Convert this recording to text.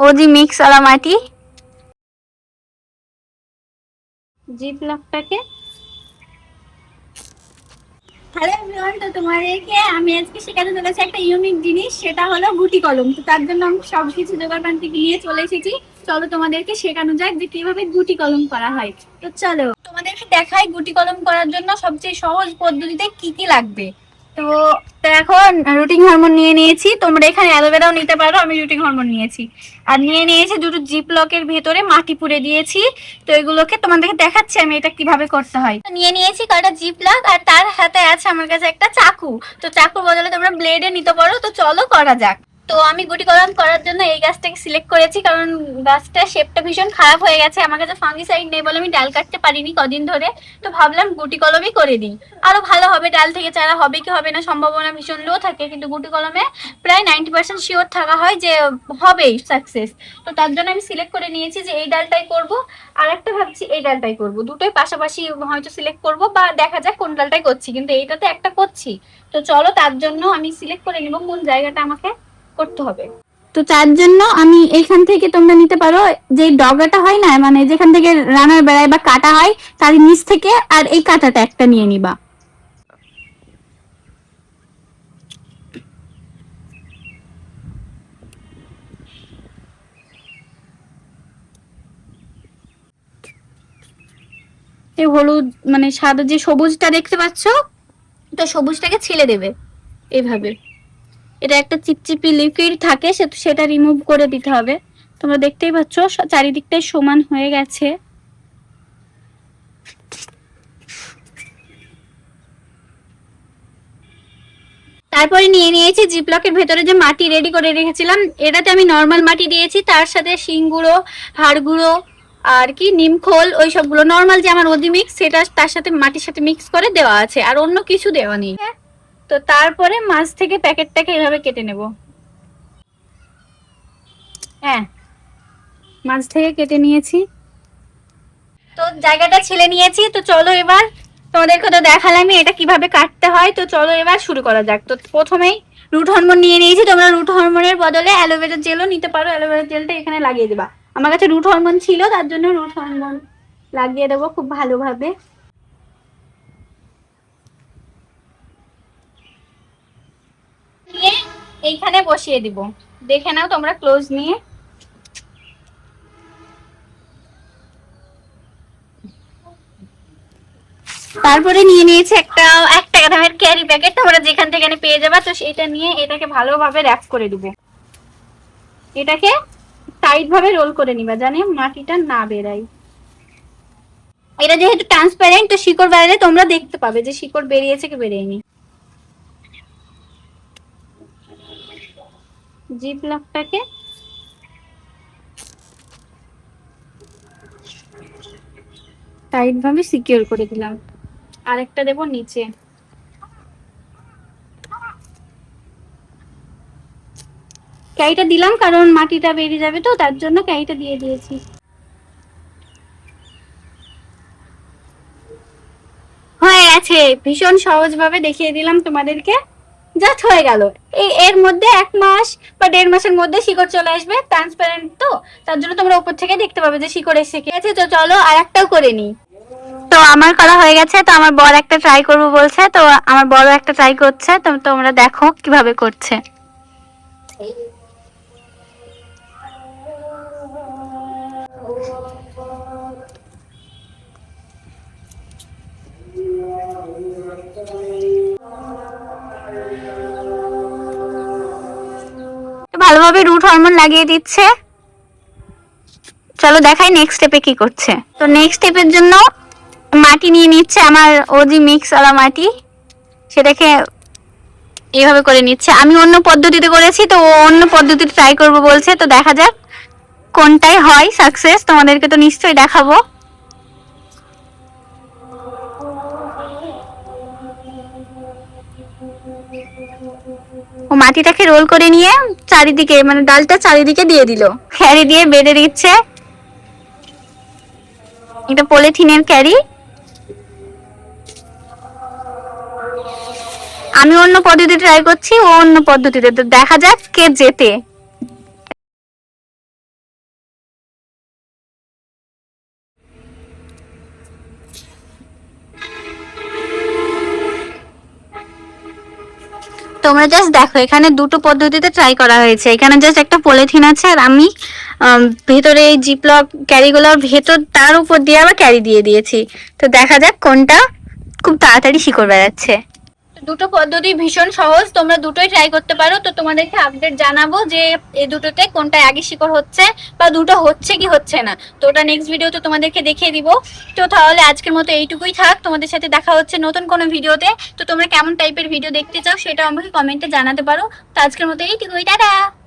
OG mix আলা মাটি zip লকটাকে। Hello everyone, তো তোমাদেরকে আমি আজকে শেখাতে চলেছি একটা ইউনিক জিনিস, সেটা হলো গুটি কলম। তো তার জন্য আমি সবকিছু জোগাড় পান্তি নিয়ে চলে এসেছি। চলো তোমাদেরকে শেখানো যাক যে কিভাবে গুটি কলম করা হয়। তো চলো তোমাদেরকে দেখাই গুটি কলম করার জন্য সবচেয়ে সহজ পদ্ধতিতে কি কি লাগবে। তো এখন রুটিন হরমোন নিয়ে নিয়েছি, তোমরা এখানে অ্যালোভেরাও নিতে পারো, আমি রুটিন হরমোন নিয়েছি। আর নিয়ে নিয়েছি দুটো জিপ লকের ভেতরে মাটি পুরে দিয়েছি। তো এগুলোকে তোমাদেরকে দেখাচ্ছি আমি এটা কিভাবে করতে হয়। তো নিয়ে নিয়েছি কয়টা জিপ লক, আর তার সাথে আছে আমার কাছে একটা চাকু। তো চাকুর বদলে তোমরা ব্লেডে নিতে পারো। তো চলো করা যাক। তো আমি গুটি কলম করার জন্য এই গাছটাকে সিলেক্ট করেছি, কারণ গাছটার শেপটা ভীষণ খারাপ হয়ে গেছে। আমার কাছে ফাঙ্গিসাইড নেই বলে আমি ডাল কাটতে পারিনি কদিন ধরে। তো ভাবলাম গুটি কলমই করে দিই, আরো ভালো হবে। ডাল থেকে চারা হবে কি হবে না সম্ভাবনা ভীষণ লো থাকে, কিন্তু গুটি কলমে প্রায় 90% শিওর থাকা হয় যে হবেই সাকসেস। তো তার জন্য আমি সিলেক্ট করে নিয়েছি যে এই ডালটাই করব, আর একটা ভাবছি এই ডালটাই করব। দুটোই পাশাপাশি হয়তো সিলেক্ট করব, বা দেখা যাক কোন ডালটাই করছি, কিন্তু এইটাতে একটা করছি। তো চলো তার জন্য আমি সিলেক্ট করে নিব কোন জায়গাটা আমাকে করতে হবে। তো তার জন্য আমি এখান থেকে তোমরা নিতে পারো যে ডগাটা হয় না, মানে যেখান থেকে রানার বেড়ায় বা কাটা হয় তার নিচ থেকে, আর এই কাটাটা একটা নিয়ে নিবা। এই হলুদ মানে সাদা যে সবুজটা দেখতে পাচ্ছ, তো সবুজটাকে ছিলে দেবে এইভাবে। এটা একটা চিপচিপি লিকুইড থাকে, সেটা রিমুভ করে দিতে হবে। তোমরা দেখতেই পাচ্ছ চারিদিকটাই সমান হয়ে গেছে। তারপরে নিয়ে নিয়েছি জিপলকের ভেতরে যে মাটি রেডি করে রেখেছিলাম। এটাতে আমি নর্মাল মাটি দিয়েছি, তার সাথে শিং গুঁড়ো, হাড় গুঁড়ো, আর কি নিমখোল, ওই সবগুলো নর্মাল যে আমার ওদি মিক্স, সেটা তার সাথে মাটির সাথে মিক্স করে দেওয়া আছে, আর অন্য কিছু দেওয়া নেই। তো তারপরে মাছ থেকে প্যাকেটটাকে এভাবে কেটে নেব। হ্যাঁ, মাছ থেকে কেটে নিয়েছি। তো জায়গাটা ছিলে নিয়েছি। তো চলো এবার তোমাদেরকে তো দেখালামই এটা কিভাবে কাটতে হয়। তো চলো এবার শুরু করা যাক। তো প্রথমেই রুট হরমোন নিয়ে নিয়েছি। তোমরা রুট হরমোনের বদলে অ্যালোভেরা জেলও নিতে পারো। অ্যালোভেরা জেলটা এখানে লাগিয়ে দেবা। আমার কাছে রুট হরমোন ছিল, তার জন্য রুট হরমোন লাগিয়ে দেবো খুব ভালোভাবে। নিয়ে এইখানে বসিয়ে দিব। দেখে নাও তোমরা ক্লোজ নিয়ে। তারপরে নিয়ে নিয়েছি একটা 1 টাকা দামের ক্যারি প্যাকেট, তোমরা যেখান থেকে পেয়ে যাবা। তো সেটা নিয়ে এটাকে ভালোভাবে র্যাপ করে দিব। এটাকে টাইট ভাবে রোল করে নিবা, জানি মাটিটা না বেরায়। এটা যেহেতু ট্রান্সপারেন্ট, তো শিকড় বেরালে তোমরা দেখতে পাবে যে শিকড় বেরিয়েছে কি বেরিয়েনি। জিপ লকটাকে টাইট ভাবে সিকিউর করে দিলাম। আরেকটা দেব নিচে। ক্যারিটা দিলাম কারণ মাটিটা বেরিয়ে যাবে, তো তার জন্য ক্যারিটা দিয়ে দিয়েছি। হয়ে গেছে, ভীষণ সহজ ভাবে দেখিয়ে দিলাম তোমাদেরকে। জাস্ট হয়ে গেল। এর মধ্যে 1 মাস বা 1.5 মাসের মধ্যে শিকড় চলে আসবে। ট্রান্সপারেন্ট তো, তার জন্য তোমরা উপর থেকে দেখতে পাবে যে শিকড় এসে গেছে। তো চলো আর একটাও করে নিই। তো আমার করা হয়ে গেছে। তো আমার বড় একটা ট্রাই করবো বলছে, তো আমার বড় একটা ট্রাই করছে। তো তোমরা দেখো কিভাবে করছে। ভালোভাবে রুট হরমোন লাগিয়ে দিচ্ছে। চলো দেখাই নেক্সট স্টেপে কি করছে। তো নেক্সট স্টেপের জন্য মাটি নিয়ে নিচ্ছে, আমার ওজি মিক্স আলা মাটি। সেটাকে এইভাবে করে নিচ্ছে। আমি অন্য পদ্ধতিতে করেছি, তো ও অন্য পদ্ধতিতে ট্রাই করবো বলছে। তো দেখা যাক কোনটাই হয় সাকসেস, তোমাদেরকে তো নিশ্চয়ই দেখাবো। ও মাটিটাকে রোল করে নিয়ে চারিদিকে, মানে ডালটা চারিদিকে দিয়ে দিল। ক্যারি দিয়ে বেঁধে দিচ্ছে। এটা পলিথিনের ক্যারি। আমি অন্য পদ্ধতিতে ট্রাই করছি, ও অন্য পদ্ধতিতে। তো দেখা যাক কে জেতে। তোমরা জাস্ট দেখো, এখানে দুটো পদ্ধতিতে ট্রাই করা হয়েছে। এখানে জাস্ট একটা পলিথিন আছে, আর আমি ভেতরে এই জিপলক ক্যারিগুলোর ভেতর তার উপর দিয়ে আবার ক্যারি দিয়ে দিয়েছি। তো দেখা যাক কোনটা খুব তাড়াতাড়ি শিকড় বেড়াচ্ছে। দুটো পদ্ধতি ভীষণ সহজ, তোমরা দুটোই ট্রাই করতে পারো। তো তোমাদেরকে আপডেট জানাবো যে এই দুটোতে কোনটা আগে শিকড় হচ্ছে বা দুটো হচ্ছে কি হচ্ছে না। তো ওটা নেক্সট ভিডিওতে তোমাদেরকে দেখিয়ে দিব। তো তাহলে আজকের মতো এইটুকুই থাক, তোমাদের সাথে দেখা হচ্ছে নতুন কোনো ভিডিওতে। তো তোমরা কেমন টাইপের ভিডিও দেখতে চাও সেটা আমাকে কমেন্টে জানাতে পারো। তো আজকের মতো এইটুকুই, টাটা।